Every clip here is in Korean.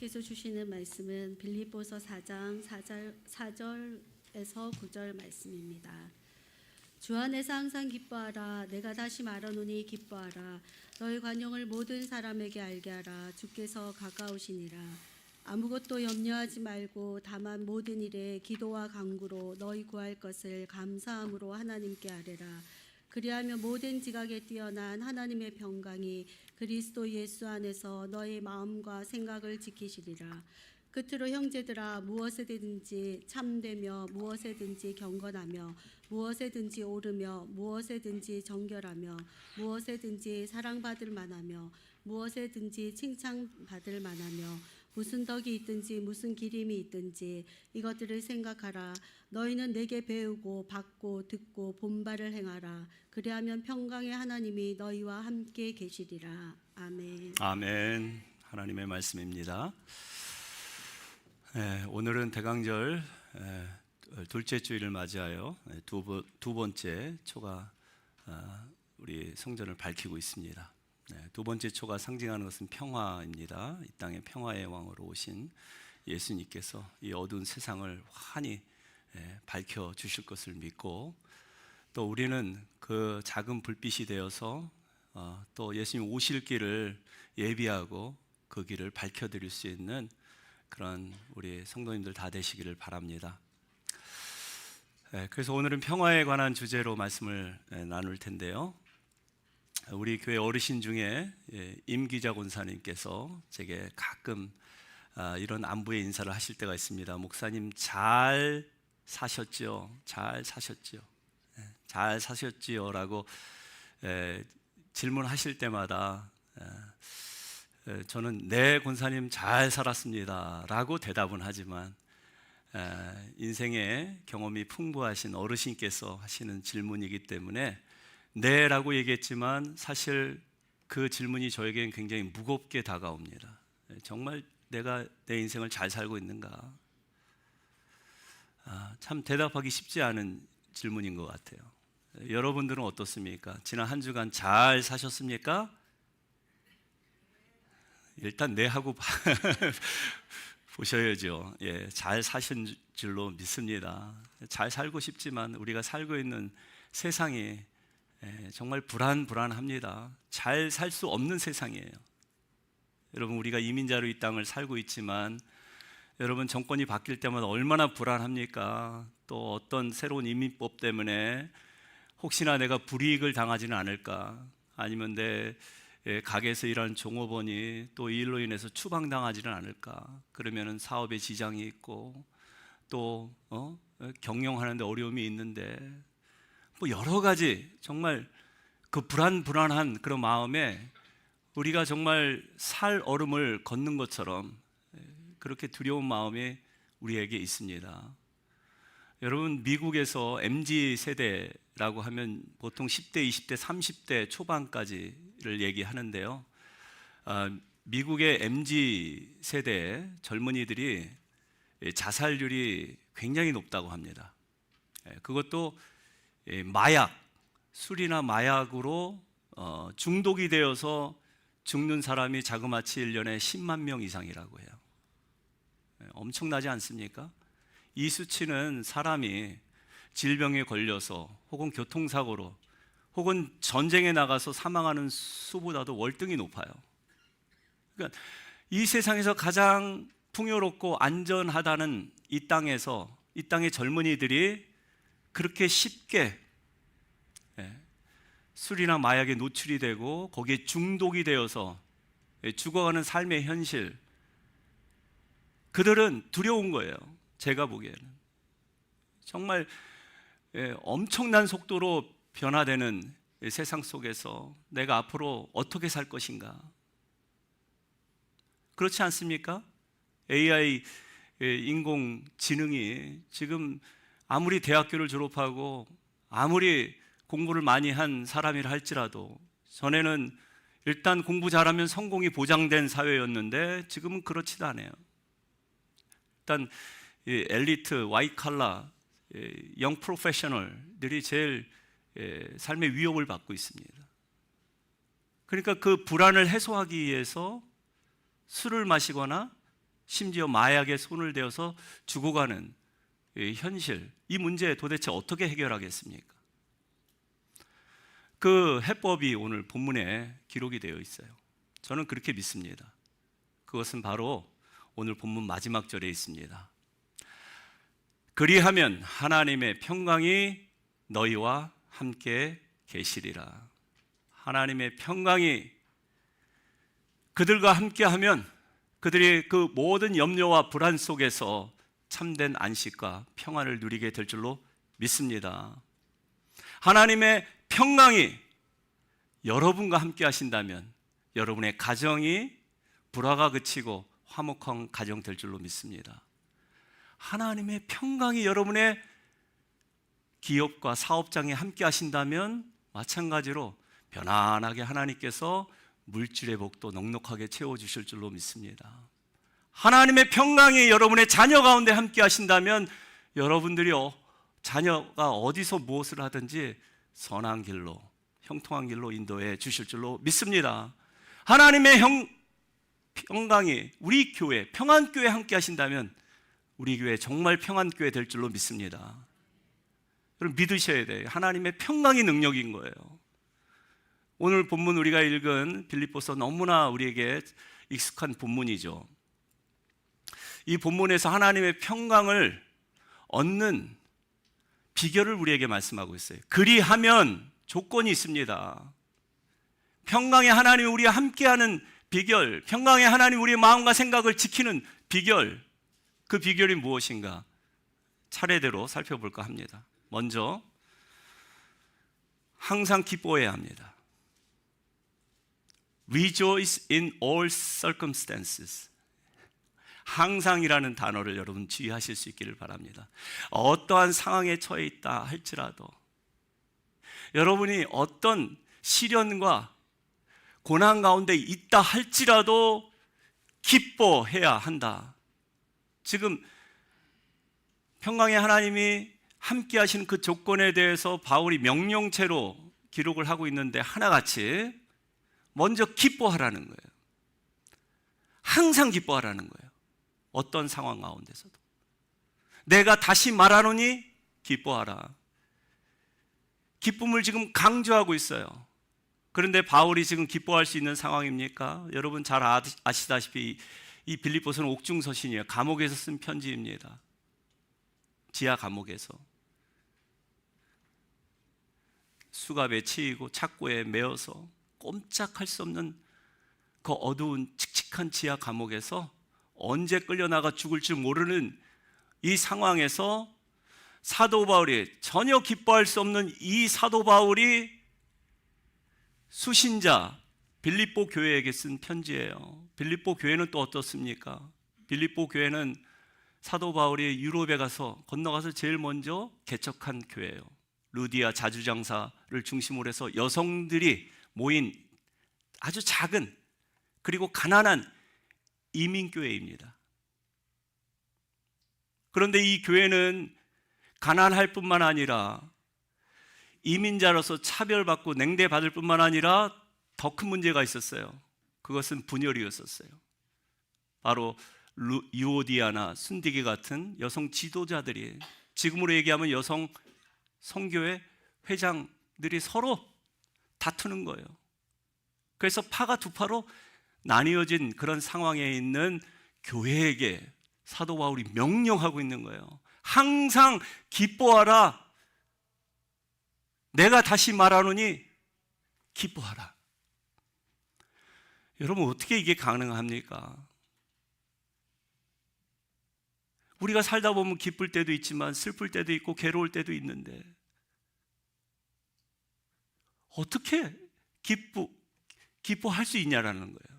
하나님께서 주시는 말씀은 빌립보서 4장 4절에서 9절 말씀입니다. 주 안에서 항상 기뻐하라. 내가 다시 말하노니 기뻐하라. 너희 관용을 모든 사람에게 알게 하라. 주께서 가까우시니라. 아무것도 염려하지 말고 다만 모든 일에 기도와 간구로 너희 구할 것을 감사함으로 하나님께 아뢰라. 그리하면 모든 지각에 뛰어난 하나님의 평강이 그리스도 예수 안에서 너희 마음과 생각을 지키시리라. 끝으로 형제들아, 무엇에든지 참되며 무엇에든지 경건하며 무엇에든지 오르며 무엇에든지 정결하며 무엇에든지 사랑받을 만하며 무엇에든지 칭찬받을 만하며 무슨 덕이 있든지 무슨 기림이 있든지 이것들을 생각하라. 너희는 내게 배우고 받고 듣고 본바를 행하라. 그리하면 평강의 하나님이 너희와 함께 계시리라. 아멘. 아멘. 하나님의 말씀입니다. 오늘은 대강절 둘째 주일을 맞이하여 두 번째 초가 우리 성전을 밝히고 있습니다. 두 번째 초가 상징하는 것은 평화입니다. 이 땅에 평화의 왕으로 오신 예수님께서 이 어두운 세상을 환히 밝혀 주실 것을 믿고, 또 우리는 그 작은 불빛이 되어서 또 예수님 오실 길을 예비하고 그 길을 밝혀드릴 수 있는 그런 우리 성도님들 다 되시기를 바랍니다. 그래서 오늘은 평화에 관한 주제로 말씀을 나눌 텐데요. 우리 교회 어르신 중에 임기자 권사님께서 제게 가끔 이런 안부의 인사를 하실 때가 있습니다. 목사님 잘 사셨지요? 잘 사셨지요? 잘 사셨지요? 라고 질문하실 때마다 저는 네, 권사님 잘 살았습니다 라고 대답은 하지만 인생의 경험이 풍부하신 어르신께서 하시는 질문이기 때문에 네 라고 얘기했지만 사실 그 질문이 저에게는 굉장히 무겁게 다가옵니다. 정말 내가 내 인생을 잘 살고 있는가? 참 대답하기 쉽지 않은 질문인 것 같아요. 여러분들은 어떻습니까? 지난 한 주간 잘 사셨습니까? 일단 네 하고 보셔야죠. 잘 사신 줄로 믿습니다. 잘 살고 싶지만 우리가 살고 있는 세상이 정말 불안합니다. 잘 살 수 없는 세상이에요. 여러분, 우리가 이민자로 이 땅을 살고 있지만 여러분, 정권이 바뀔 때마다 얼마나 불안합니까? 또 어떤 새로운 이민법 때문에 혹시나 내가 불이익을 당하지는 않을까? 아니면 내 가게에서 일하는 종업원이 또 이 일로 인해서 추방당하지는 않을까? 그러면은 사업에 지장이 있고 또 경영하는데 어려움이 있는데 뭐 여러 가지 정말 그 불안한 그런 마음에 우리가 정말 살 얼음을 걷는 것처럼 그렇게 두려운 마음이 우리에게 있습니다. 여러분, 미국에서 MZ 세대라고 하면 보통 10대, 20대, 30대 초반까지를 얘기하는데요. 미국의 MZ 세대 젊은이들이 자살률이 굉장히 높다고 합니다. 그것도 마약, 술이나 마약으로 중독이 되어서 죽는 사람이 자그마치 1년에 10만 명 이상이라고 해요. 엄청나지 않습니까? 이 수치는 사람이 질병에 걸려서 혹은 교통사고로 혹은 전쟁에 나가서 사망하는 수보다도 월등히 높아요. 그러니까 이 세상에서 가장 풍요롭고 안전하다는 이 땅에서 이 땅의 젊은이들이 그렇게 쉽게 술이나 마약에 노출이 되고 거기에 중독이 되어서 죽어가는 삶의 현실, 그들은 두려운 거예요. 제가 보기에는 정말 엄청난 속도로 변화되는 세상 속에서 내가 앞으로 어떻게 살 것인가? 그렇지 않습니까? AI 인공지능이 지금 아무리 대학교를 졸업하고 아무리 공부를 많이 한 사람이라 할지라도 전에는 일단 공부 잘하면 성공이 보장된 사회였는데 지금은 그렇지도 않아요. 일단 엘리트, 와이칼라, 영 프로페셔널들이 제일 삶의 위협을 받고 있습니다. 그러니까 그 불안을 해소하기 위해서 술을 마시거나 심지어 마약에 손을 대어서 죽어가는 이 현실, 이 문제 도대체 어떻게 해결하겠습니까? 그 해법이 오늘 본문에 기록이 되어 있어요. 저는 그렇게 믿습니다. 그것은 바로 오늘 본문 마지막 절에 있습니다. 그리하면 하나님의 평강이 너희와 함께 계시리라. 하나님의 평강이 그들과 함께하면 그들이 그 모든 염려와 불안 속에서 참된 안식과 평안을 누리게 될 줄로 믿습니다. 하나님의 평강이 여러분과 함께 하신다면 여러분의 가정이 불화가 그치고 화목한 가정 될 줄로 믿습니다. 하나님의 평강이 여러분의 기업과 사업장에 함께 하신다면 마찬가지로 편안하게 하나님께서 물질의 복도 넉넉하게 채워주실 줄로 믿습니다. 하나님의 평강이 여러분의 자녀 가운데 함께 하신다면 여러분들이요, 자녀가 어디서 무엇을 하든지 선한 길로, 형통한 길로 인도해 주실 줄로 믿습니다. 하나님의 평강이 우리 교회, 평안교회 함께 하신다면 우리 교회 정말 평안교회 될 줄로 믿습니다. 여러분 믿으셔야 돼요. 하나님의 평강이 능력인 거예요. 오늘 본문 우리가 읽은 빌립보서 너무나 우리에게 익숙한 본문이죠. 이 본문에서 하나님의 평강을 얻는 비결을 우리에게 말씀하고 있어요. 그리하면 조건이 있습니다. 평강의 하나님이 우리와 함께하는 비결, 평강의 하나님 우리의 마음과 생각을 지키는 비결, 그 비결이 무엇인가 차례대로 살펴볼까 합니다. 먼저 항상 기뻐해야 합니다. Rejoice in all circumstances. 항상이라는 단어를 여러분 주의하실 수 있기를 바랍니다. 어떠한 상황에 처해 있다 할지라도, 여러분이 어떤 시련과 고난 가운데 있다 할지라도 기뻐해야 한다. 지금 평강의 하나님이 함께 하시는 그 조건에 대해서 바울이 명령체로 기록을 하고 있는데 하나같이 먼저 기뻐하라는 거예요. 항상 기뻐하라는 거예요. 어떤 상황 가운데서도. 내가 다시 말하노니 기뻐하라. 기쁨을 지금 강조하고 있어요. 그런데 바울이 지금 기뻐할 수 있는 상황입니까? 여러분 잘 아시다시피 이 빌립보서는 옥중서신이에요. 감옥에서 쓴 편지입니다. 지하 감옥에서 수갑에 치이고 착고에 매어서 꼼짝할 수 없는 그 어두운 칙칙한 지하 감옥에서 언제 끌려나가 죽을 줄 모르는 이 상황에서 사도 바울이, 전혀 기뻐할 수 없는 이 사도 바울이 수신자 빌립보 교회에게 쓴 편지예요. 빌립보 교회는 또 어떻습니까? 빌립보 교회는 사도 바울이 유럽에 가서 건너가서 제일 먼저 개척한 교회예요. 루디아 자주장사를 중심으로 해서 여성들이 모인 아주 작은 그리고 가난한 이민교회입니다. 그런데 이 교회는 가난할 뿐만 아니라 이민자로서 차별받고 냉대받을 뿐만 아니라 더 큰 문제가 있었어요. 그것은 분열이었었어요. 바로 유오디아나 순디기 같은 여성 지도자들이, 지금으로 얘기하면 여성 선교회 회장들이 서로 다투는 거예요. 그래서 파가 두 파로 나뉘어진 그런 상황에 있는 교회에게 사도 바울이 명령하고 있는 거예요. 항상 기뻐하라. 내가 다시 말하노니 기뻐하라. 여러분 어떻게 이게 가능합니까? 우리가 살다 보면 기쁠 때도 있지만 슬플 때도 있고 괴로울 때도 있는데 어떻게 기뻐할 수 있냐라는 거예요.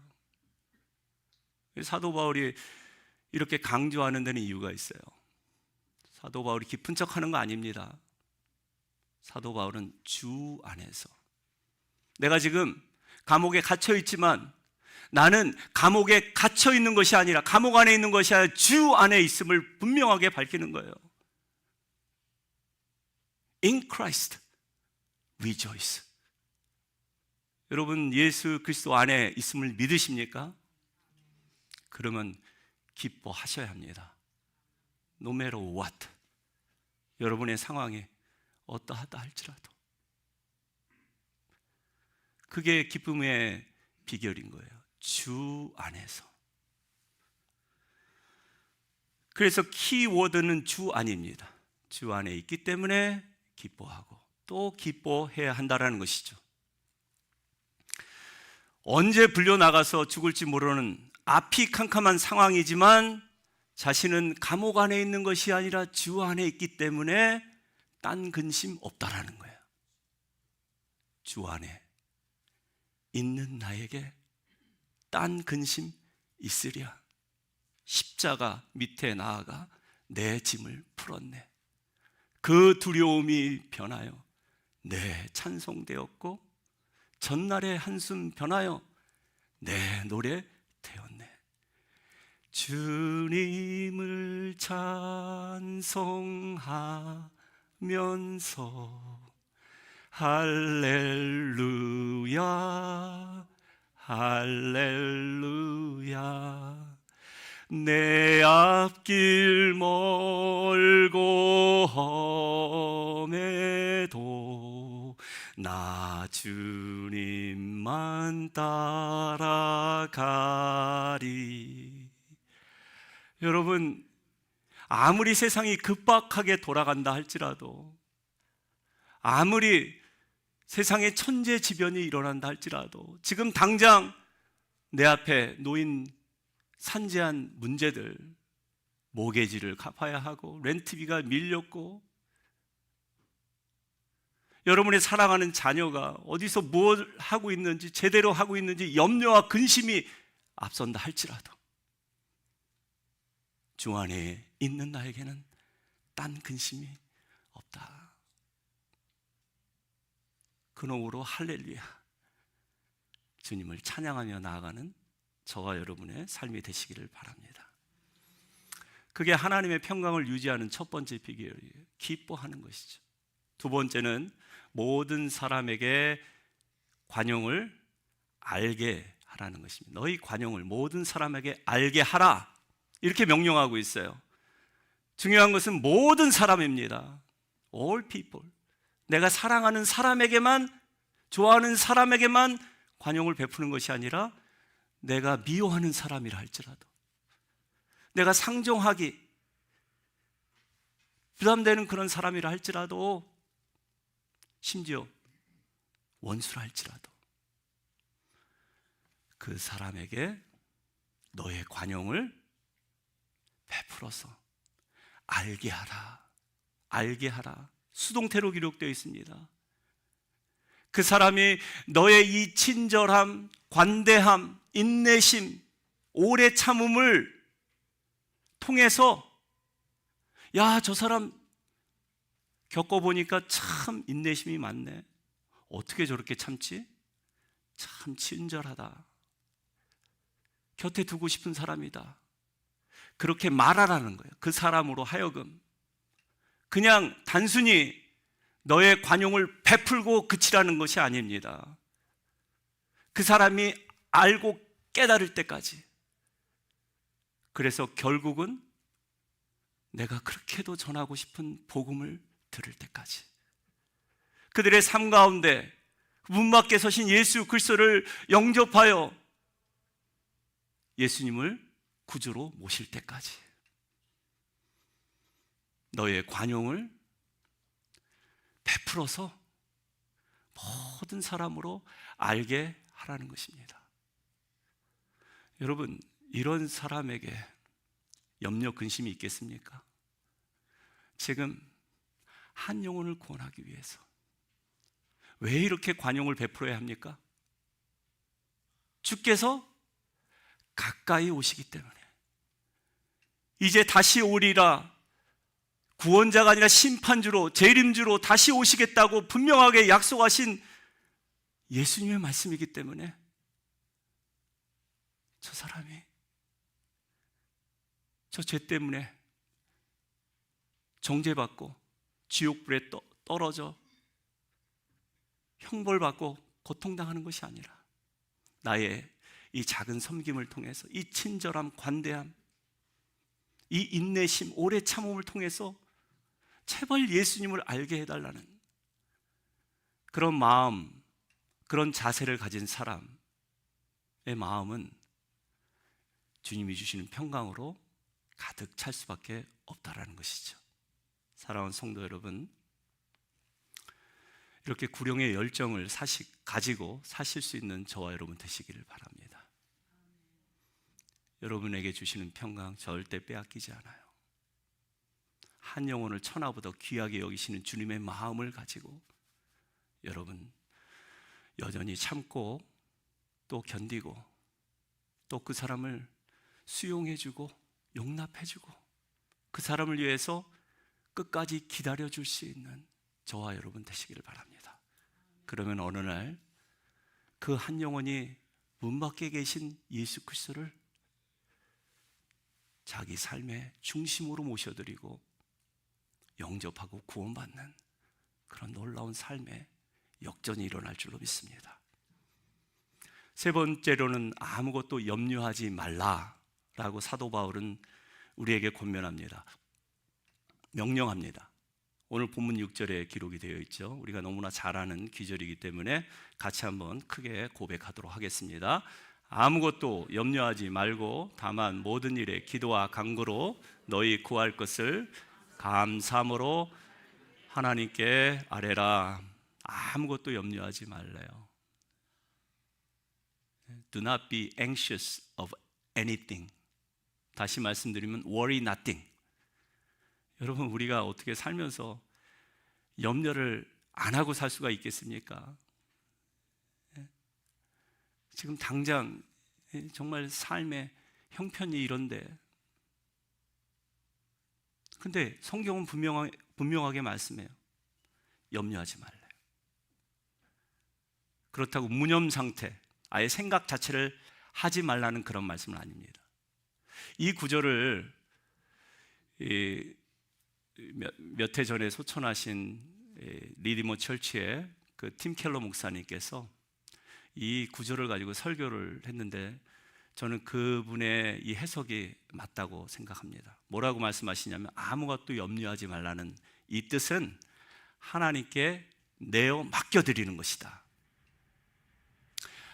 사도 바울이 이렇게 강조하는 데는 이유가 있어요. 사도 바울이 깊은 척하는 거 아닙니다. 사도 바울은 주 안에서, 내가 지금 감옥에 갇혀 있지만 나는 감옥에 갇혀 있는 것이 아니라, 감옥 안에 있는 것이 아니라 주 안에 있음을 분명하게 밝히는 거예요. In Christ rejoice. 여러분 예수 그리스도 안에 있음을 믿으십니까? 그러면 기뻐하셔야 합니다. No matter what. 여러분의 상황이 어떠하다 할지라도. 그게 기쁨의 비결인 거예요. 주 안에서. 그래서 키워드는 주 안입니다. 주 안에 있기 때문에 기뻐하고 또 기뻐해야 한다는 것이죠. 언제 불려나가서 죽을지 모르는 앞이 캄캄한 상황이지만 자신은 감옥 안에 있는 것이 아니라 주 안에 있기 때문에 딴 근심 없다라는 거예요. 주 안에 있는 나에게 딴 근심 있으랴. 십자가 밑에 나아가 내 짐을 풀었네. 그 두려움이 변하여 내 찬송되었고 전날의 한숨 변하여 내 노래 되었네. 주님을 찬송하면서 할렐루야 할렐루야. 내 앞길 멀고 험해도 나 주님만 따라가리. 여러분, 아무리 세상이 급박하게 돌아간다 할지라도, 아무리 세상에 천재지변이 일어난다 할지라도, 지금 당장 내 앞에 놓인 산재한 문제들, 모기지를 갚아야 하고 렌트비가 밀렸고 여러분의 사랑하는 자녀가 어디서 뭘 하고 있는지 제대로 하고 있는지 염려와 근심이 앞선다 할지라도 주 안에 있는 나에게는 딴 근심이 없다. 그놈으로 할렐루야 주님을 찬양하며 나아가는 저와 여러분의 삶이 되시기를 바랍니다. 그게 하나님의 평강을 유지하는 첫 번째 비결이에요. 기뻐하는 것이죠. 두 번째는 모든 사람에게 관용을 알게 하라는 것입니다. 너희 관용을 모든 사람에게 알게 하라, 이렇게 명령하고 있어요. 중요한 것은 모든 사람입니다. All people. 내가 사랑하는 사람에게만, 좋아하는 사람에게만 관용을 베푸는 것이 아니라 내가 미워하는 사람이라 할지라도, 내가 상종하기 부담되는 그런 사람이라 할지라도, 심지어 원수라 할지라도 그 사람에게 너의 관용을 베풀어서 알게 하라, 알게 하라. 수동태로 기록되어 있습니다. 그 사람이 너의 이 친절함, 관대함, 인내심, 오래 참음을 통해서 야, 저 사람 겪어보니까 참 인내심이 많네. 어떻게 저렇게 참지? 참 친절하다. 곁에 두고 싶은 사람이다. 그렇게 말하라는 거예요. 그 사람으로 하여금. 그냥 단순히 너의 관용을 베풀고 그치라는 것이 아닙니다. 그 사람이 알고 깨달을 때까지. 그래서 결국은 내가 그렇게도 전하고 싶은 복음을 들을 때까지. 그들의 삶 가운데 문 밖에 서신 예수 그리스도를 영접하여 예수님을 구주로 모실 때까지 너의 관용을 베풀어서 모든 사람으로 알게 하라는 것입니다. 여러분, 이런 사람에게 염려 근심이 있겠습니까? 지금 한 영혼을 구원하기 위해서 왜 이렇게 관용을 베풀어야 합니까? 주께서 가까이 오시기 때문에. 이제 다시 오리라, 구원자가 아니라 심판주로, 재림주로 다시 오시겠다고 분명하게 약속하신 예수님의 말씀이기 때문에 저 사람이 저 죄 때문에 정죄받고 지옥불에 떨어져 형벌받고 고통당하는 것이 아니라 나의 이 작은 섬김을 통해서 이 친절함, 관대함, 이 인내심, 오래 참음을 통해서 제발 예수님을 알게 해달라는 그런 마음, 그런 자세를 가진 사람의 마음은 주님이 주시는 평강으로 가득 찰 수밖에 없다라는 것이죠. 사랑하는 성도 여러분, 이렇게 구령의 열정을 가지고 사실 수 있는 저와 여러분 되시기를 바랍니다. 여러분에게 주시는 평강 절대 빼앗기지 않아요. 한 영혼을 천하보다 귀하게 여기시는 주님의 마음을 가지고 여러분 여전히 참고 또 견디고 또 그 사람을 수용해주고 용납해주고 그 사람을 위해서 끝까지 기다려줄 수 있는 저와 여러분 되시기를 바랍니다. 그러면 어느 날 그 한 영혼이 문 밖에 계신 예수 그리스도를 자기 삶의 중심으로 모셔드리고 영접하고 구원받는 그런 놀라운 삶의 역전이 일어날 줄로 믿습니다. 세 번째로는 아무것도 염려하지 말라라고 사도 바울은 우리에게 권면합니다. 명령합니다. 오늘 본문 6절에 기록이 되어 있죠. 우리가 너무나 잘 아는 기절이기 때문에 같이 한번 크게 고백하도록 하겠습니다. 아무것도 염려하지 말고 다만 모든 일에 기도와 간구로 너희 구할 것을 감사함으로 하나님께 아뢰라. 아무것도 염려하지 말래요. Do not be anxious of anything. 다시 말씀드리면 worry nothing. 여러분, 우리가 어떻게 살면서 염려를 안 하고 살 수가 있겠습니까? 지금 당장 정말 삶의 형편이 이런데, 근데 성경은 분명하게 말씀해요. 염려하지 말래요. 그렇다고 무념 상태, 아예 생각 자체를 하지 말라는 그런 말씀은 아닙니다. 이 구절을 몇 해 전에 소천하신 리디머 철치의 그 팀 켈러 목사님께서 이 구절을 가지고 설교를 했는데 저는 그분의 이 해석이 맞다고 생각합니다. 뭐라고 말씀하시냐면 아무것도 염려하지 말라는 이 뜻은 하나님께 내어 맡겨드리는 것이다.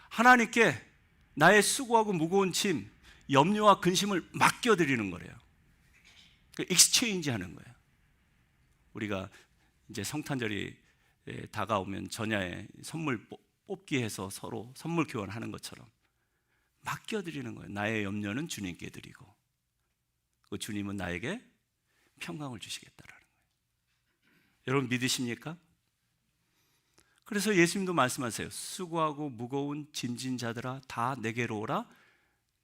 하나님께 나의 수고하고 무거운 짐, 염려와 근심을 맡겨드리는 거래요. 익스체인지 하는 거예요. 우리가 이제 성탄절이 다가오면 전야에 선물 뽑기 해서 서로 선물 교환하는 것처럼 맡겨드리는 거예요. 나의 염려는 주님께 드리고 그 주님은 나에게 평강을 주시겠다라는 거예요. 여러분 믿으십니까? 그래서 예수님도 말씀하세요. 수고하고 무거운 짐진 자들아 다 내게로 오라.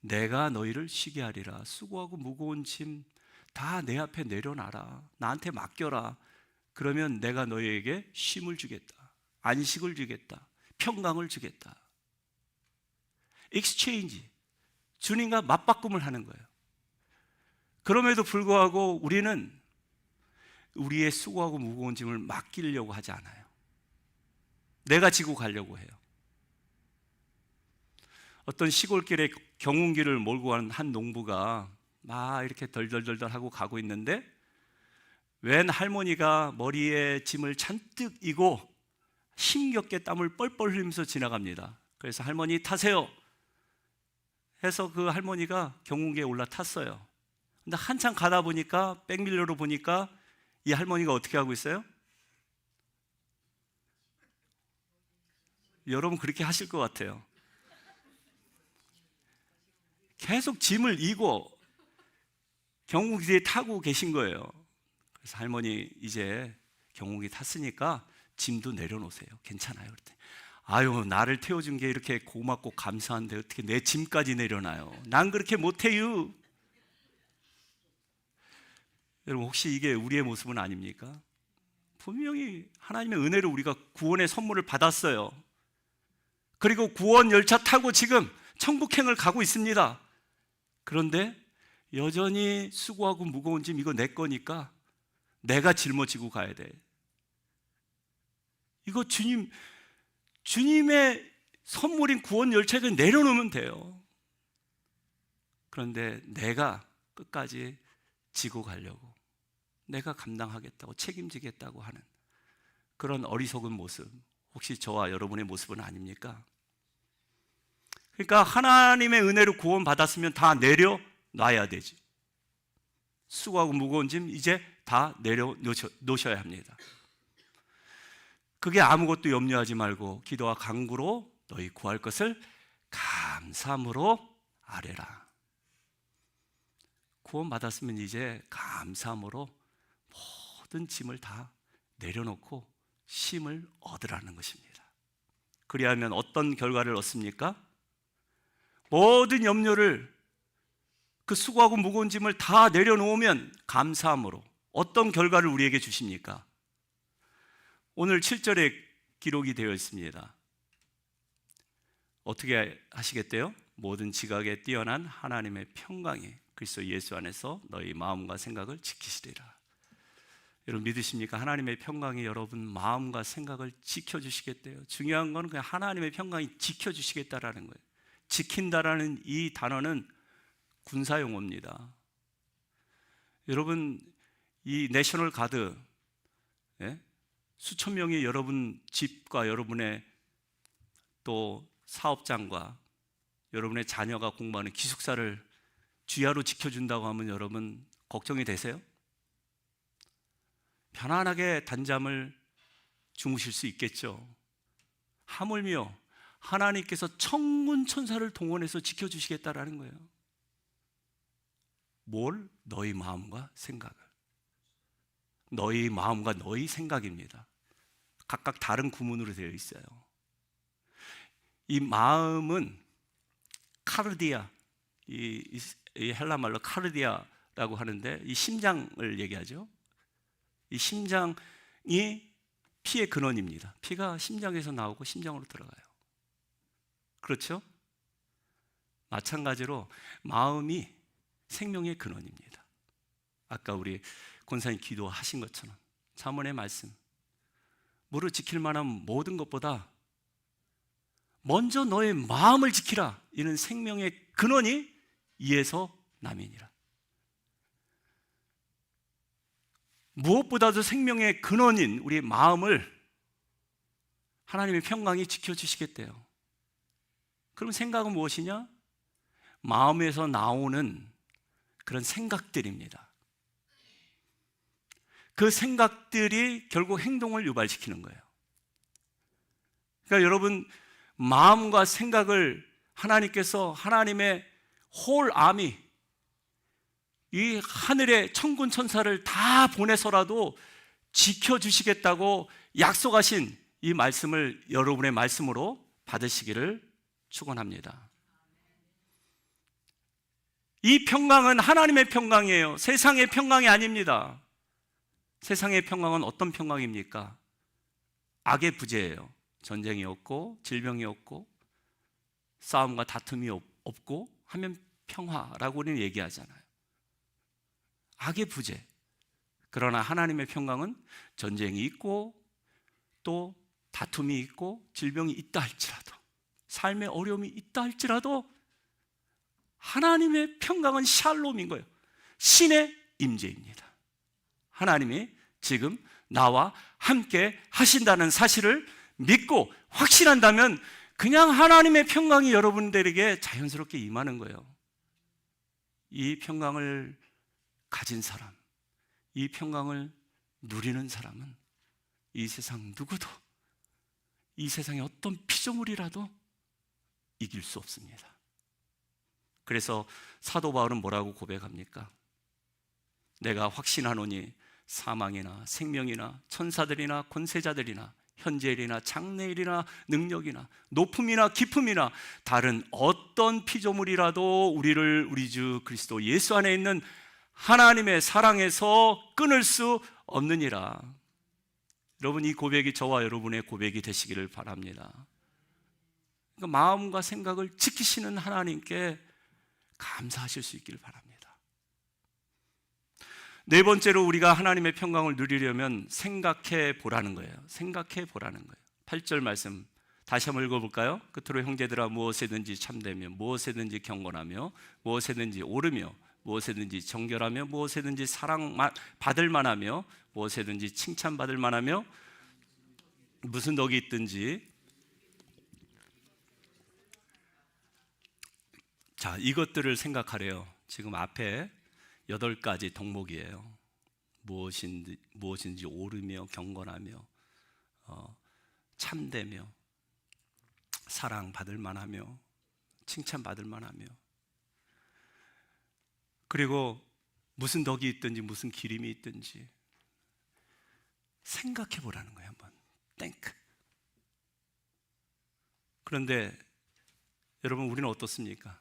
내가 너희를 쉬게 하리라. 수고하고 무거운 짐 다 내 앞에 내려놔라. 나한테 맡겨라. 그러면 내가 너희에게 쉼을 주겠다. 안식을 주겠다. 평강을 주겠다. 익스체인지. 주님과 맞바꿈을 하는 거예요. 그럼에도 불구하고 우리는 우리의 수고하고 무거운 짐을 맡기려고 하지 않아요. 내가 지고 가려고 해요. 어떤 시골길에 경운기를 몰고 가는 한 농부가 막 이렇게 덜덜덜덜 하고 가고 있는데 웬 할머니가 머리에 짐을 잔뜩 이고 힘겹게 땀을 뻘뻘 흘리면서 지나갑니다. 그래서 할머니 타세요 해서 그 할머니가 경운기에 올라탔어요. 근데 한참 가다 보니까 백밀러로 보니까 이 할머니가 어떻게 하고 있어요? 여러분 그렇게 하실 것 같아요. 계속 짐을 이고 경운기에 타고 계신 거예요. 그래서 할머니 이제 경운기 탔으니까 짐도 내려놓으세요. 괜찮아요. 그랬더니 아유 나를 태워준 게 이렇게 고맙고 감사한데 어떻게 내 짐까지 내려놔요. 난 그렇게 못해요. 여러분 혹시 이게 우리의 모습은 아닙니까? 분명히 하나님의 은혜로 우리가 구원의 선물을 받았어요. 그리고 구원 열차 타고 지금 천국행을 가고 있습니다. 그런데 여전히 수고하고 무거운 짐 이거 내 거니까 내가 짊어지고 가야 돼. 이거 주님의 선물인 구원 열차를 내려놓으면 돼요. 그런데 내가 끝까지 지고 가려고, 내가 감당하겠다고, 책임지겠다고 하는 그런 어리석은 모습, 혹시 저와 여러분의 모습은 아닙니까? 그러니까 하나님의 은혜로 구원받았으면 다 내려놔야 되지. 수고하고 무거운 짐 이제 다 내려놓으셔야 합니다. 그게 아무것도 염려하지 말고 기도와 간구로 너희 구할 것을 감사함으로 아뢰라. 구원받았으면 이제 감사함으로 모든 짐을 다 내려놓고 쉼을 얻으라는 것입니다. 그리하면 어떤 결과를 얻습니까? 모든 염려를, 그 수고하고 무거운 짐을 다 내려놓으면 감사함으로 어떤 결과를 우리에게 주십니까? 오늘 7절에 기록이 되어 있습니다. 어떻게 하시겠대요? 모든 지각에 뛰어난 하나님의 평강이 그리스도 예수 안에서 너희 마음과 생각을 지키시리라. 여러분 믿으십니까? 하나님의 평강이 여러분 마음과 생각을 지켜주시겠대요. 중요한 건 그냥 하나님의 평강이 지켜주시겠다라는 거예요. 지킨다라는 이 단어는 군사용어입니다. 여러분 이 내셔널 가드, 수천 명이 여러분 집과 여러분의 또 사업장과 여러분의 자녀가 공부하는 기숙사를 주야로 지켜준다고 하면 여러분 걱정이 되세요? 편안하게 단잠을 주무실 수 있겠죠. 하물며 하나님께서 천군 천사를 동원해서 지켜주시겠다라는 거예요. 뭘? 너희 마음과 생각을. 너희 마음과 너희 생각입니다. 각각 다른 구문으로 되어 있어요. 이 마음은 카르디아, 이 헬라말로 카르디아라고 하는데 이 심장을 얘기하죠. 이 심장이 피의 근원입니다. 피가 심장에서 나오고 심장으로 들어가요. 그렇죠? 마찬가지로 마음이 생명의 근원입니다. 아까 우리 권사님 기도하신 것처럼 잠언의 말씀, 무릇 지킬 만한 모든 것보다 먼저 너의 마음을 지키라. 이는 생명의 근원이 이에서 남이니라. 무엇보다도 생명의 근원인 우리의 마음을 하나님의 평강이 지켜주시겠대요. 그럼 생각은 무엇이냐? 마음에서 나오는 그런 생각들입니다. 그 생각들이 결국 행동을 유발시키는 거예요. 그러니까 여러분 마음과 생각을 하나님께서 하나님의 홀 아미, 이 하늘의 천군 천사를 다 보내서라도 지켜주시겠다고 약속하신 이 말씀을 여러분의 말씀으로 받으시기를 축원합니다. 이 평강은 하나님의 평강이에요. 세상의 평강이 아닙니다. 세상의 평강은 어떤 평강입니까? 악의 부재예요. 전쟁이 없고 질병이 없고 싸움과 다툼이 없고 하면 평화라고 우리는 얘기하잖아요. 악의 부재. 그러나 하나님의 평강은 전쟁이 있고 또 다툼이 있고 질병이 있다 할지라도, 삶의 어려움이 있다 할지라도 하나님의 평강은 샬롬인 거예요. 신의 임재입니다. 하나님이 지금 나와 함께 하신다는 사실을 믿고 확신한다면 그냥 하나님의 평강이 여러분들에게 자연스럽게 임하는 거예요. 이 평강을 가진 사람, 이 평강을 누리는 사람은 이 세상 누구도, 이 세상의 어떤 피조물이라도 이길 수 없습니다. 그래서 사도 바울은 뭐라고 고백합니까? 내가 확신하노니 사망이나 생명이나 천사들이나 권세자들이나 현재일이나 장래일이나 능력이나 높음이나 깊음이나 다른 어떤 피조물이라도 우리를 우리 주 그리스도 예수 안에 있는 하나님의 사랑에서 끊을 수 없느니라. 여러분 이 고백이 저와 여러분의 고백이 되시기를 바랍니다. 그러니까 마음과 생각을 지키시는 하나님께 감사하실 수 있기를 바랍니다. 네 번째로 우리가 하나님의 평강을 누리려면 생각해 보라는 거예요. 생각해 보라는 거예요. 8절 말씀 다시 한번 읽어볼까요? 끝으로 형제들아 무엇에든지 참되며 무엇에든지 경건하며 무엇에든지 오르며 무엇에든지 정결하며 무엇에든지 사랑받을 만하며 무엇에든지 칭찬받을 만하며 무슨 덕이 있든지. 자, 이것들을 생각하래요. 지금 앞에 8가지 덕목이에요. 무엇인지 옳으며 경건하며 참되며 사랑받을 만하며 칭찬받을 만하며, 그리고 무슨 덕이 있든지 무슨 기림이 있든지 생각해 보라는 거예요. 한번 think. 그런데 여러분, 우리는 어떻습니까?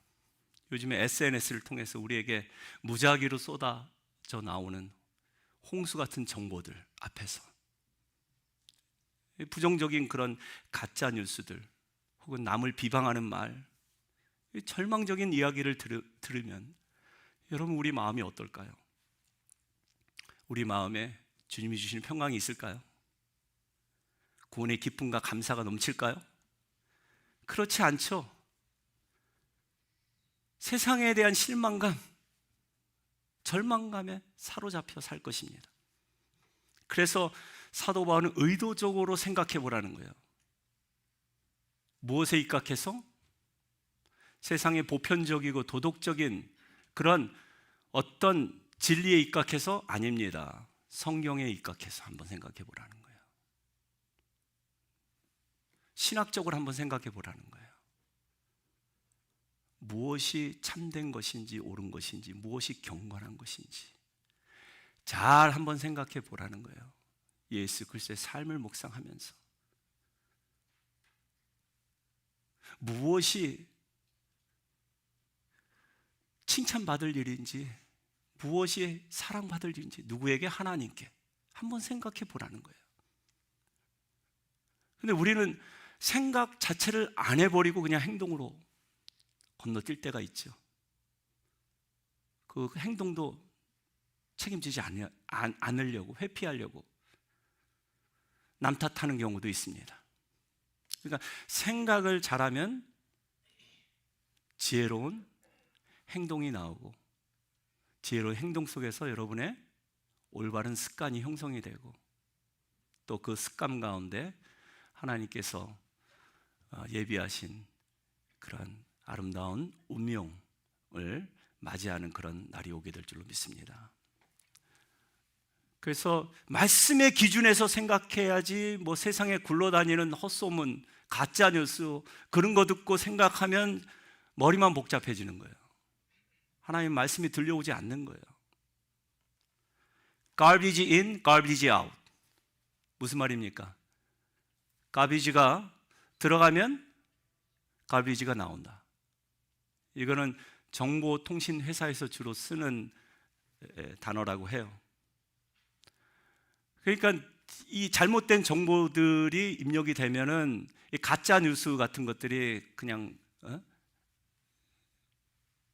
요즘에 SNS를 통해서 우리에게 무작위로 쏟아져 나오는 홍수 같은 정보들 앞에서 부정적인 그런 가짜 뉴스들 혹은 남을 비방하는 말, 절망적인 이야기를 들으면 여러분, 우리 마음이 어떨까요? 우리 마음에 주님이 주시는 평강이 있을까요? 구원의 기쁨과 감사가 넘칠까요? 그렇지 않죠. 세상에 대한 실망감, 절망감에 사로잡혀 살 것입니다. 그래서 사도 바울은 의도적으로 생각해 보라는 거예요. 무엇에 입각해서? 세상의 보편적이고 도덕적인 그런 어떤 진리에 입각해서? 아닙니다. 성경에 입각해서 한번 생각해 보라는 거예요. 신학적으로 한번 생각해 보라는 거예요. 무엇이 참된 것인지 옳은 것인지, 무엇이 경건한 것인지 잘 한번 생각해 보라는 거예요. 예수 그리스도의 삶을 묵상하면서 무엇이 칭찬받을 일인지, 무엇이 사랑받을 일인지, 누구에게? 하나님께 한번 생각해 보라는 거예요. 근데 우리는 생각 자체를 안 해버리고 그냥 행동으로 건너뛸 때가 있죠. 그 행동도 책임지지 않으려고, 회피하려고 남 탓하는 경우도 있습니다. 그러니까 생각을 잘하면 지혜로운 행동이 나오고, 지혜로운 행동 속에서 여러분의 올바른 습관이 형성이 되고, 또 그 습관 가운데 하나님께서 예비하신 그런 아름다운 운명을 맞이하는 그런 날이 오게 될 줄로 믿습니다. 그래서 말씀의 기준에서 생각해야지, 뭐 세상에 굴러다니는 헛소문, 가짜 뉴스 그런 거 듣고 생각하면 머리만 복잡해지는 거예요. 하나님 말씀이 들려오지 않는 거예요. garbage in, garbage out. 무슨 말입니까? garbage가 들어가면 garbage가 나온다. 이거는 정보통신 회사에서 주로 쓰는 단어라고 해요. 그러니까 이 잘못된 정보들이 입력이 되면은 이 가짜 뉴스 같은 것들이 그냥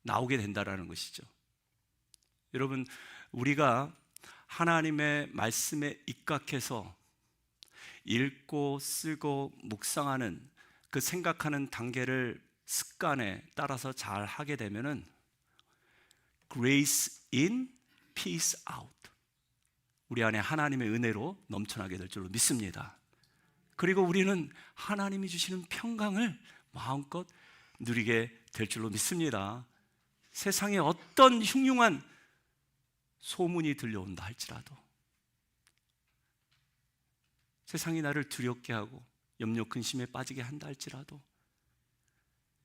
나오게 된다라는 것이죠. 여러분, 우리가 하나님의 말씀에 입각해서 읽고 쓰고 묵상하는 그 생각하는 단계를 습관에 따라서 잘 하게 되면은 grace in, peace out. 우리 안에 하나님의 은혜로 넘쳐나게 될 줄로 믿습니다. 그리고 우리는 하나님이 주시는 평강을 마음껏 누리게 될 줄로 믿습니다. 세상에 어떤 흉흉한 소문이 들려온다 할지라도, 세상이 나를 두렵게 하고 염려 근심에 빠지게 한다 할지라도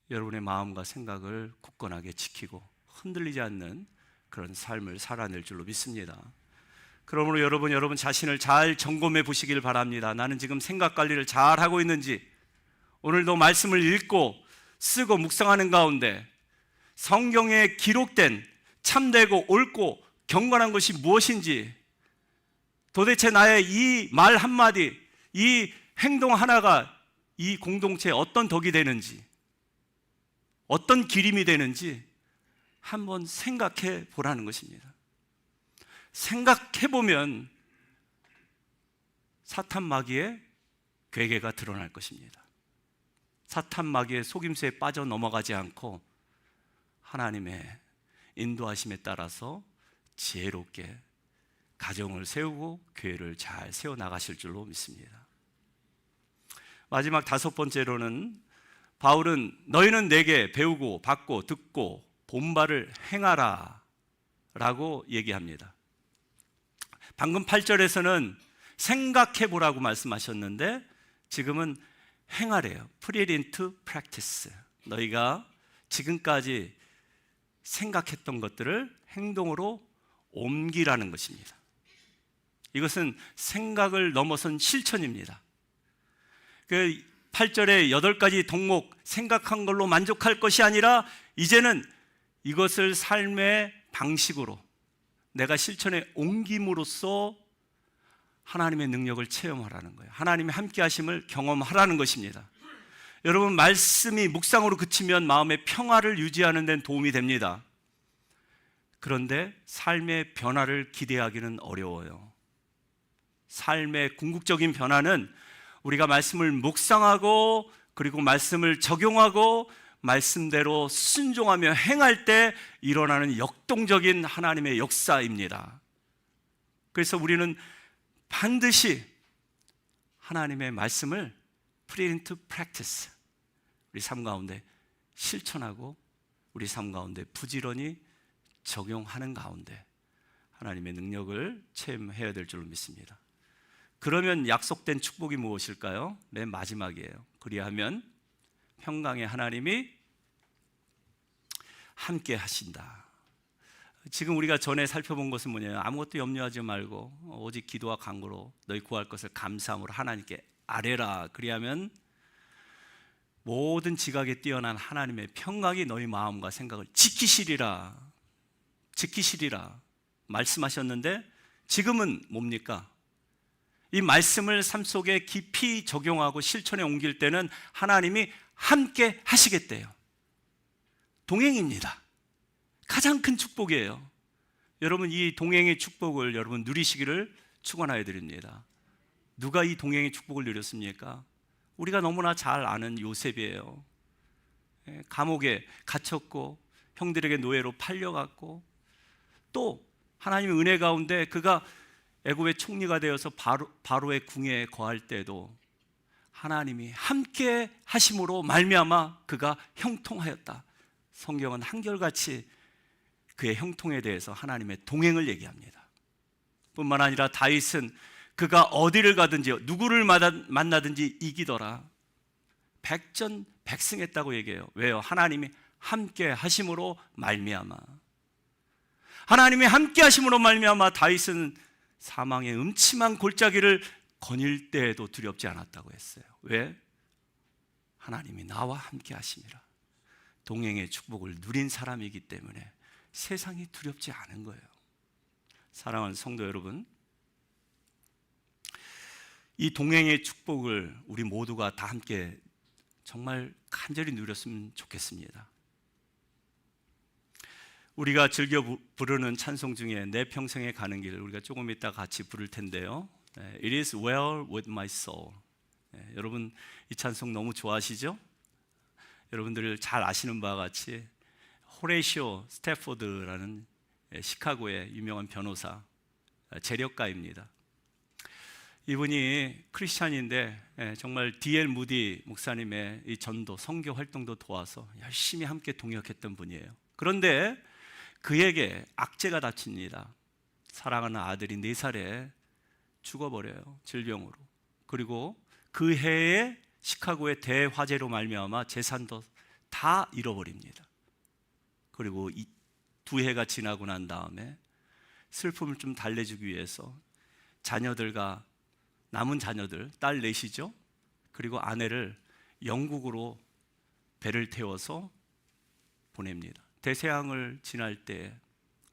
여러분의 마음과 생각을 굳건하게 지키고 흔들리지 않는 그런 삶을 살아낼 줄로 믿습니다. 그러므로 여러분 자신을 잘 점검해 보시길 바랍니다. 나는 지금 생각 관리를 잘 하고 있는지, 오늘도 말씀을 읽고 쓰고 묵상하는 가운데 성경에 기록된 참되고 옳고 경건한 것이 무엇인지, 도대체 나의 이 말 한마디, 이 행동 하나가 이 공동체에 어떤 덕이 되는지, 어떤 기림이 되는지 한번 생각해 보라는 것입니다. 생각해 보면 사탄 마귀의 괴계가 드러날 것입니다. 사탄 마귀의 속임수에 빠져 넘어가지 않고 하나님의 인도하심에 따라서 지혜롭게 가정을 세우고 교회를 잘 세워나가실 줄로 믿습니다. 마지막 5번째로는 바울은 너희는 내게 배우고 받고 듣고 본 바를 행하라 라고 얘기합니다. 방금 8절에서는 생각해 보라고 말씀하셨는데 지금은 행하래요. Put it into practice. 너희가 지금까지 생각했던 것들을 행동으로 옮기라는 것입니다. 이것은 생각을 넘어선 실천입니다. 그 8절에 8가지 덕목 생각한 걸로 만족할 것이 아니라 이제는 이것을 삶의 방식으로 내가 실천에 옮김으로써 하나님의 능력을 체험하라는 거예요. 하나님의 함께 하심을 경험하라는 것입니다. 여러분, 말씀이 묵상으로 그치면 마음의 평화를 유지하는 데는 도움이 됩니다. 그런데 삶의 변화를 기대하기는 어려워요. 삶의 궁극적인 변화는 우리가 말씀을 묵상하고 그리고 말씀을 적용하고 말씀대로 순종하며 행할 때 일어나는 역동적인 하나님의 역사입니다. 그래서 우리는 반드시 하나님의 말씀을 put it into practice, 우리 삶 가운데 실천하고 우리 삶 가운데 부지런히 적용하는 가운데 하나님의 능력을 체험해야 될 줄로 믿습니다. 그러면 약속된 축복이 무엇일까요? 맨 마지막이에요. 그리하면 평강의 하나님이 함께 하신다. 지금 우리가 전에 살펴본 것은 뭐냐면 아무것도 염려하지 말고 오직 기도와 간구로 너희 구할 것을 감사함으로 하나님께 아뢰라. 그리하면 모든 지각에 뛰어난 하나님의 평강이 너희 마음과 생각을 지키시리라 말씀하셨는데 지금은 뭡니까? 이 말씀을 삶 속에 깊이 적용하고 실천에 옮길 때는 하나님이 함께 하시겠대요. 동행입니다. 가장 큰 축복이에요. 여러분, 이 동행의 축복을 여러분 누리시기를 축원하여 드립니다. 누가 이 동행의 축복을 누렸습니까? 우리가 너무나 잘 아는 요셉이에요. 감옥에 갇혔고 형들에게 노예로 팔려갔고 또 하나님의 은혜 가운데 그가 애굽의 총리가 되어서 바로의 궁에 거할 때도 하나님이 함께 하심으로 말미암아 그가 형통하였다. 성경은 한결같이 그의 형통에 대해서 하나님의 동행을 얘기합니다. 뿐만 아니라 다윗은 그가 어디를 가든지 누구를 만나든지 이기더라. 백전백승했다고 얘기해요. 왜요? 하나님이 함께 하심으로 말미암아. 하나님이 함께 하심으로 말미암아 다윗은 사망의 음침한 골짜기를 거닐 때에도 두렵지 않았다고 했어요. 왜? 하나님이 나와 함께 하심이라. 동행의 축복을 누린 사람이기 때문에 세상이 두렵지 않은 거예요. 사랑하는 성도 여러분, 이 동행의 축복을 우리 모두가 다 함께 정말 간절히 누렸으면 좋겠습니다. 우리가 즐겨 부르는 찬송 중에 내 평생에 가는 길, 우리가 조금 이따 같이 부를 텐데요. It is well with my soul. 여러분 이 찬송 너무 좋아하시죠? 여러분들 잘 아시는 바와 같이 호레이시오 스태포드라는 시카고의 유명한 변호사, 재력가입니다. 이분이 크리스찬인데 정말 D.L. 무디 목사님의 이 전도, 선교 활동도 도와서 열심히 함께 동역했던 분이에요. 그런데 그에게 악재가 닥칩니다. 사랑하는 아들이 4살에 죽어버려요. 질병으로. 그리고 그 해에 시카고의 대화재로 말미암아 재산도 다 잃어버립니다. 그리고 2해가 지나고 난 다음에 슬픔을 좀 달래주기 위해서 자녀들과 남은 자녀들, 딸 넷이죠. 그리고 아내를 영국으로 배를 태워서 보냅니다. 대서양을 지날 때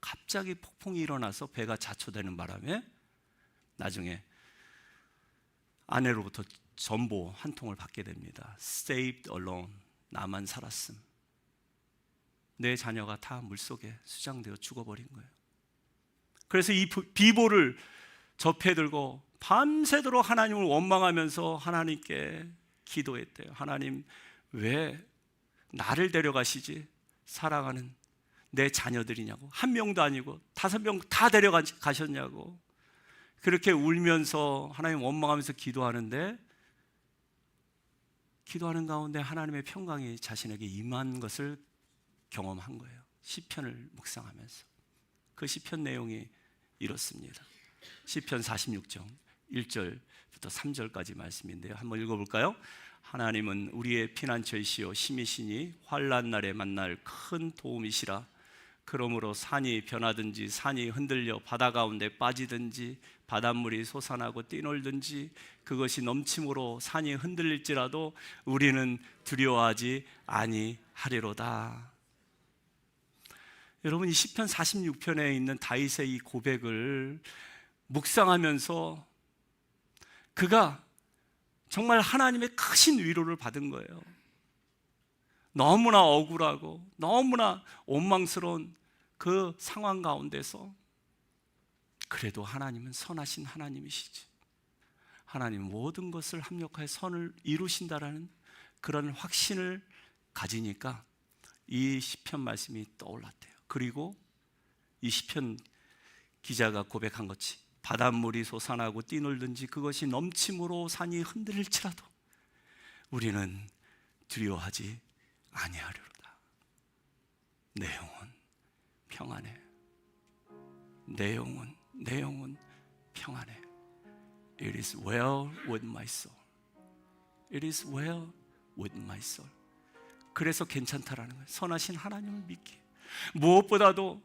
갑자기 폭풍이 일어나서 배가 자초되는 바람에 나중에 아내로부터 전보 한 통을 받게 됩니다. Saved alone, 나만 살았음. 내 자녀가 다 물속에 수장되어 죽어버린 거예요. 그래서 이 비보를 접해 들고 밤새도록 하나님을 원망하면서 하나님께 기도했대요. 하나님, 왜 나를 데려가시지? 사랑하는 내 자녀들이냐고. 한 명도 아니고 5명 다 데려가셨냐고. 그렇게 울면서 하나님 원망하면서 기도하는데, 기도하는 가운데 하나님의 평강이 자신에게 임한 것을 경험한 거예요. 시편을 묵상하면서. 그 시편 내용이 이렇습니다. 시편 46장 1절부터 3절까지 말씀인데요. 한번 읽어볼까요? 하나님은 우리의 피난처이시요 힘이시니 환난 날에 만날 큰 도움이시라. 그러므로 산이 변하든지 산이 흔들려 바다 가운데 빠지든지 바닷물이 솟아나고 뛰놀든지 그것이 넘침으로 산이 흔들릴지라도 우리는 두려워하지 아니하리로다. 여러분, 이 시편 46편에 있는 다윗의 이 고백을 묵상하면서 그가 정말 하나님의 크신 위로를 받은 거예요. 너무나 억울하고 너무나 원망스러운 그 상황 가운데서 그래도 하나님은 선하신 하나님이시지, 하나님 모든 것을 합력하여 선을 이루신다라는 그런 확신을 가지니까 이 시편 말씀이 떠올랐대요. 그리고 이 시편 기자가 고백한 것이 바닷물이 솟아나고 뛰놀든지 그것이 넘침으로 산이 흔들릴지라도 우리는 두려워하지 아니하리로다. 내 영혼 평안해. 내 영혼 평안해. It is well with my soul. It is well with my soul. 그래서 괜찮다라는 거예요. 선하신 하나님을 믿기. 무엇보다도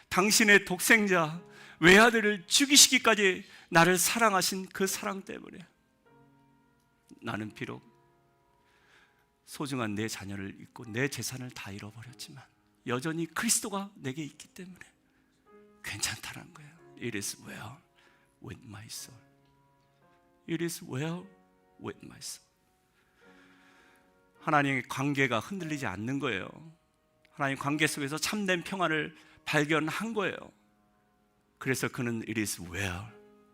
당신의 독생자 외아들을 죽이시기까지 나를 사랑하신 그 사랑 때문에 나는 비록 소중한 내 자녀를 잃고 내 재산을 다 잃어버렸지만 여전히 그리스도가 내게 있기 때문에 괜찮다는 거예요. It is well with my soul. It is well with my soul. 하나님의 관계가 흔들리지 않는 거예요. 하나님 관계 속에서 참된 평안을 발견한 거예요. 그래서 그는 It is well,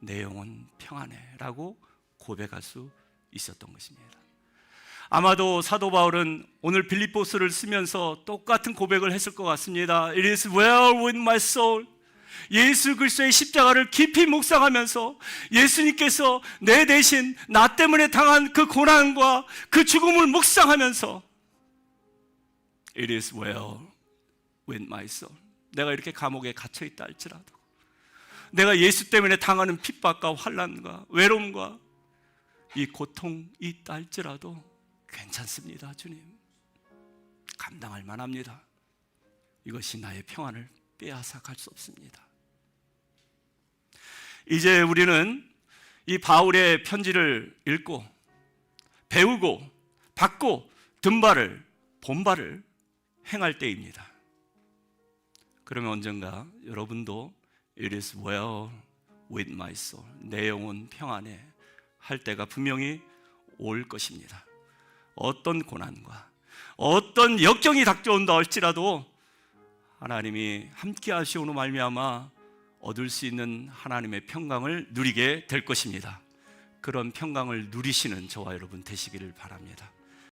내 영혼 평안해 라고 고백할 수 있었던 것입니다. 아마도 사도 바울은 오늘 빌립보서를 쓰면서 똑같은 고백을 했을 것 같습니다. It is well with my soul. 예수 그리스도의 십자가를 깊이 묵상하면서 예수님께서 내 대신 나 때문에 당한 그 고난과 그 죽음을 묵상하면서 It is well with my soul. 내가 이렇게 감옥에 갇혀 있다 할지라도, 내가 예수 때문에 당하는 핍박과 환난과 외로움과 이 고통이 있다 할지라도 괜찮습니다. 주님, 감당할 만합니다. 이것이 나의 평안을 빼앗아 갈 수 없습니다. 이제 우리는 이 바울의 편지를 읽고 배우고 받고 든바를 본바를 행할 때입니다. 그러면 언젠가 여러분도 It is well with my soul, 내 영혼 평안해 할 때가 분명히 올 것입니다. 어떤 고난과 어떤 역경이 닥쳐온다 할지라도 하나님이 함께 하시오로 말미암아 얻을 수 있는 하나님의 평강을 누리게 될 것입니다. 그런 평강을 누리시는 저와 여러분 되시기를 바랍니다.